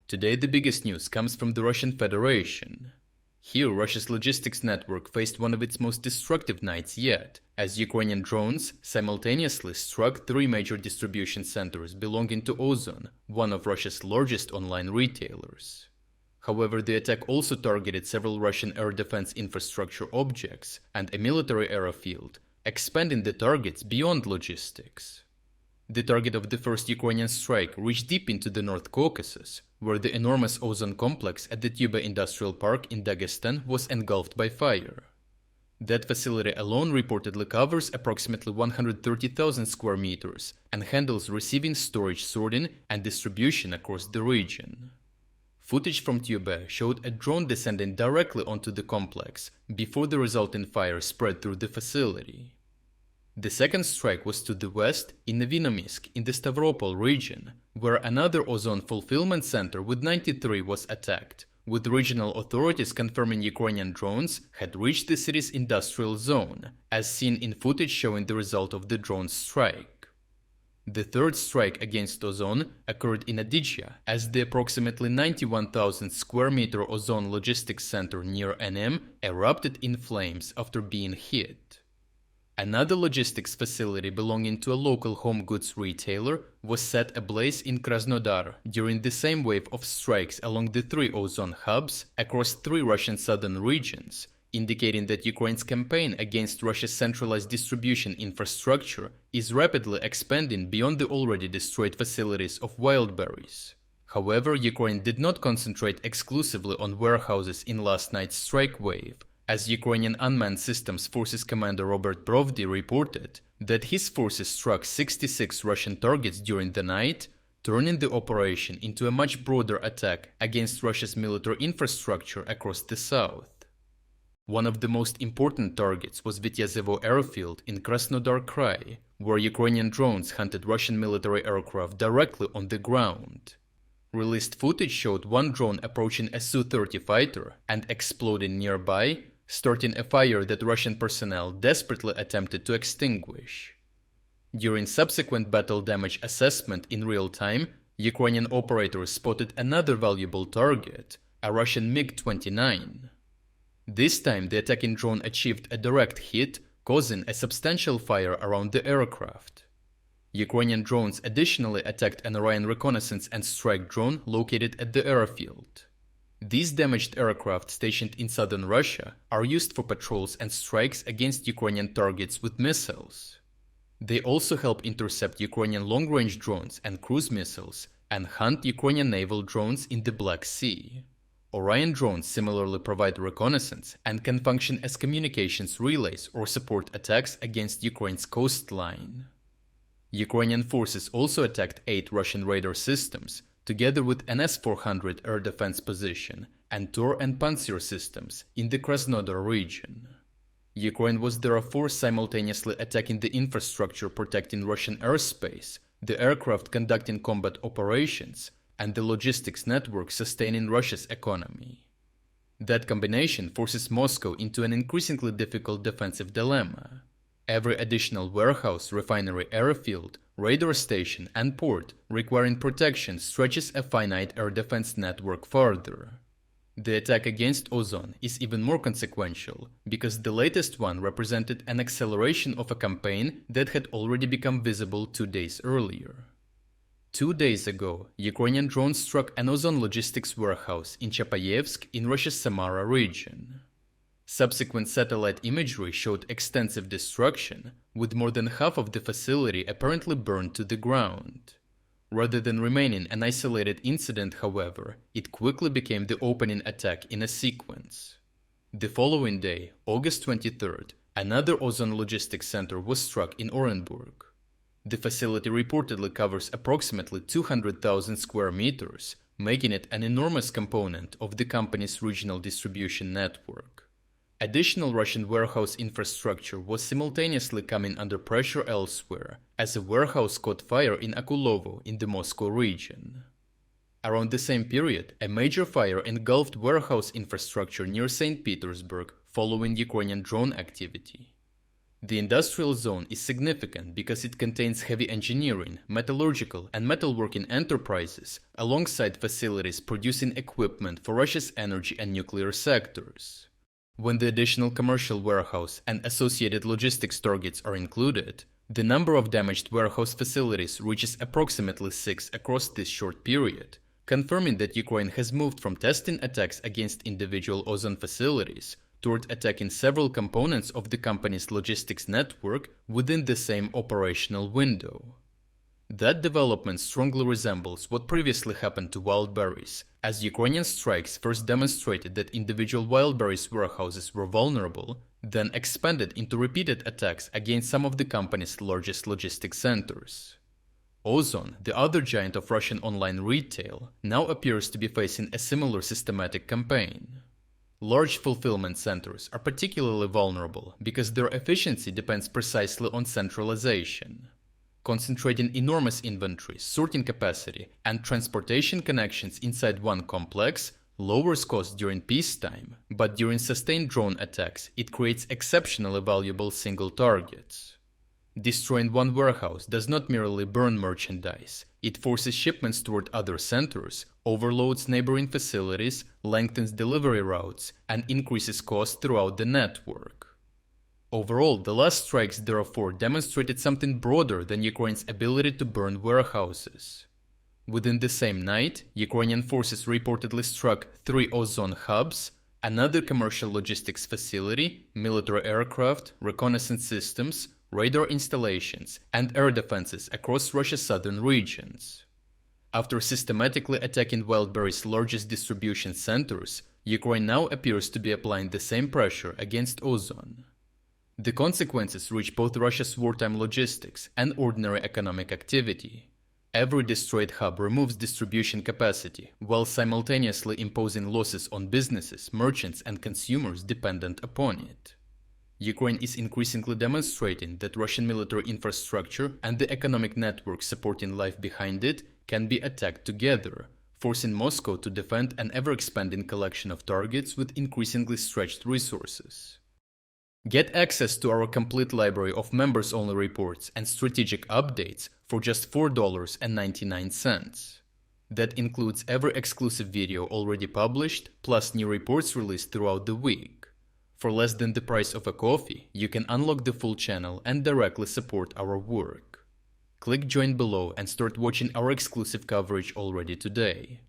Today the biggest news comes from the Russian Federation. Here, Russia's logistics network faced one of its most destructive nights yet, as Ukrainian drones simultaneously struck three major distribution centers belonging to Ozon, one of Russia's largest online retailers. However, the attack also targeted several Russian air defense infrastructure objects and a military airfield, expanding the targets beyond logistics. The target of the first Ukrainian strike reached deep into the North Caucasus, where the enormous Ozon complex at the Tyube industrial park in Dagestan was engulfed by fire. That facility alone reportedly covers approximately 130,000 square meters and handles receiving, storage, sorting, and distribution across the region. Footage from Tyube showed a drone descending directly onto the complex before the resulting fire spread through the facility. The second strike was to the west in Nevinnomyssk in the Stavropol region, where another Ozon fulfillment center with 93 was attacked, with regional authorities confirming Ukrainian drones had reached the city's industrial zone, as seen in footage showing the result of the drone strike. The third strike against Ozon occurred in Adygea, as the approximately 91,000 square meter Ozon logistics center near Enem erupted in flames after being hit. Another logistics facility belonging to a local home goods retailer was set ablaze in Krasnodar during the same wave of strikes along the three Ozon hubs across three Russian southern regions, indicating that Ukraine's campaign against Russia's centralized distribution infrastructure is rapidly expanding beyond the already destroyed facilities of Wildberries. However, Ukraine did not concentrate exclusively on warehouses in last night's strike wave, as Ukrainian Unmanned Systems Forces Commander Robert Brovdy reported that his forces struck 66 Russian targets during the night, turning the operation into a much broader attack against Russia's military infrastructure across the south. One of the most important targets was Vityazevo airfield in Krasnodar Krai, where Ukrainian drones hunted Russian military aircraft directly on the ground. Released footage showed one drone approaching a Su-30 fighter and exploding nearby, starting a fire that Russian personnel desperately attempted to extinguish. During subsequent battle damage assessment in real time, Ukrainian operators spotted another valuable target, a Russian MiG-29. This time the attacking drone achieved a direct hit, causing a substantial fire around the aircraft. Ukrainian drones additionally attacked an Orion reconnaissance and strike drone located at the airfield. These damaged aircraft stationed in southern Russia are used for patrols and strikes against Ukrainian targets with missiles. They also help intercept Ukrainian long-range drones and cruise missiles and hunt Ukrainian naval drones in the Black Sea. Orion drones similarly provide reconnaissance and can function as communications relays or support attacks against Ukraine's coastline. Ukrainian forces also attacked 8 Russian radar systems, together with an S-400 air defense position and Tor and Pantsir systems in the Krasnodar region. Ukraine was therefore simultaneously attacking the infrastructure protecting Russian airspace, the aircraft conducting combat operations, and the logistics network sustaining Russia's economy. That combination forces Moscow into an increasingly difficult defensive dilemma. Every additional warehouse, refinery, airfield, radar station, and port requiring protection stretches a finite air defense network further. The attack against Ozon is even more consequential, because the latest one represented an acceleration of a campaign that had already become visible 2 days earlier. 2 days ago, Ukrainian drones struck an Ozon logistics warehouse in Chapayevsk in Russia's Samara region. Subsequent satellite imagery showed extensive destruction, with more than half of the facility apparently burned to the ground. Rather than remaining an isolated incident, however, it quickly became the opening attack in a sequence. The following day, August 23rd, another Ozon logistics center was struck in Orenburg. The facility reportedly covers approximately 200,000 square meters, making it an enormous component of the company's regional distribution network. Additional Russian warehouse infrastructure was simultaneously coming under pressure elsewhere, as a warehouse caught fire in Akulovo in the Moscow region. Around the same period, a major fire engulfed warehouse infrastructure near St. Petersburg following Ukrainian drone activity. The industrial zone is significant because it contains heavy engineering, metallurgical, and metalworking enterprises, alongside facilities producing equipment for Russia's energy and nuclear sectors. When the additional commercial warehouse and associated logistics targets are included, the number of damaged warehouse facilities reaches approximately 6 across this short period, confirming that Ukraine has moved from testing attacks against individual Ozon facilities toward attacking several components of the company's logistics network within the same operational window. That development strongly resembles what previously happened to Wildberries, as Ukrainian strikes first demonstrated that individual Wildberries warehouses were vulnerable, then expanded into repeated attacks against some of the company's largest logistics centers. Ozon, the other giant of Russian online retail, now appears to be facing a similar systematic campaign. Large fulfillment centers are particularly vulnerable because their efficiency depends precisely on centralization. Concentrating enormous inventories, sorting capacity, and transportation connections inside one complex lowers costs during peacetime, but during sustained drone attacks, it creates exceptionally valuable single targets. Destroying one warehouse does not merely burn merchandise, it forces shipments toward other centers, overloads neighboring facilities, lengthens delivery routes, and increases costs throughout the network. Overall, the last strikes therefore demonstrated something broader than Ukraine's ability to burn warehouses. Within the same night, Ukrainian forces reportedly struck 3 Ozon hubs, another commercial logistics facility, military aircraft, reconnaissance systems, radar installations, and air defenses across Russia's southern regions. After systematically attacking Wildberries' largest distribution centers, Ukraine now appears to be applying the same pressure against Ozon. The consequences reach both Russia's wartime logistics and ordinary economic activity. Every destroyed hub removes distribution capacity, while simultaneously imposing losses on businesses, merchants, and consumers dependent upon it. Ukraine is increasingly demonstrating that Russian military infrastructure and the economic network supporting life behind it can be attacked together, forcing Moscow to defend an ever-expanding collection of targets with increasingly stretched resources. Get access to our complete library of members-only reports and strategic updates for just $4.99. That includes every exclusive video already published, plus new reports released throughout the week. For less than the price of a coffee, you can unlock the full channel and directly support our work. Click join below and start watching our exclusive coverage already today.